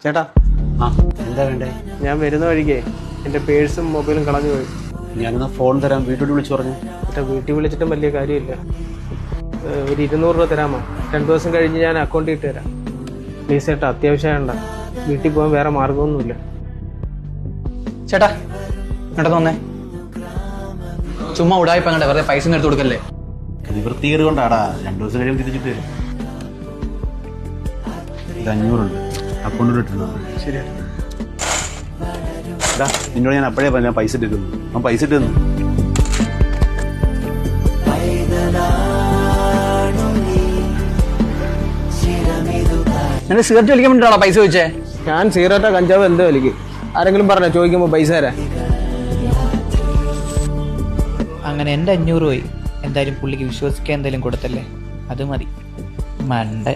ചേട്ടാ എന്താ വേണ്ടേ? ഞാൻ വരുന്ന വഴിക്കേ എൻ്റെ പേഴ്സും മൊബൈലും കളഞ്ഞു പോയി. ഞാനെന്നാ ഫോൺ തരാം, വീട്ടിൽ വിളിച്ചു പറഞ്ഞു. ചേട്ടാ വീട്ടിൽ വിളിച്ചിട്ടും വലിയ കാര്യമില്ല. ഒരു 200 രൂപ തരാമോ? 2 ദിവസം കഴിഞ്ഞ് ഞാൻ അക്കൗണ്ടിൽ ഇട്ട് തരാം. പ്ലീസ് ചേട്ടാ, അത്യാവശ്യം വേണ്ട. വീട്ടിൽ പോകാൻ വേറെ മാർഗമൊന്നുമില്ല. ചേട്ടാ ഇങ്ങോട്ട് വന്നേ. ചുമ്മാ ഉടായിപ്പ അങ്ങോട്ടെ, വെറുതെ പൈസ എടുത്ത് കൊടുക്കല്ലേ. നിവൃത്തികേട് കൊണ്ടാടാ. 2 ദിവസം കഴിയുമ്പോൾ തിരിച്ചിട്ട് വരും. ഇത് 500 ഉണ്ട്, അക്കൗണ്ടിൽ ഇട്ടിരുന്നു. ശരി നിന്നോട് ഞാൻ അപ്പോഴേ പറഞ്ഞു പൈസ ഇട്ടിരുന്നു. അവൻ പൈസ ഇട്ട് തന്നു. എന്റെ സിഗരറ്റ് വലിക്കാൻ വേണ്ടിട്ടാണോ പൈസ ചോദിച്ചേ? ഞാൻ സിഗരറ്റോ കഞ്ചാവോ എന്തോ വലിക്കും. ആരെങ്കിലും പറഞ്ഞോ ചോദിക്കുമ്പോൾ പൈസ തരാം? അങ്ങനെ എൻ്റെ 500 പോയി. എന്തായാലും പുള്ളിക്ക് വിശ്വസിക്കാൻ എന്തായാലും കൊടുത്തല്ലേ, അത് മതി. മണ്ട.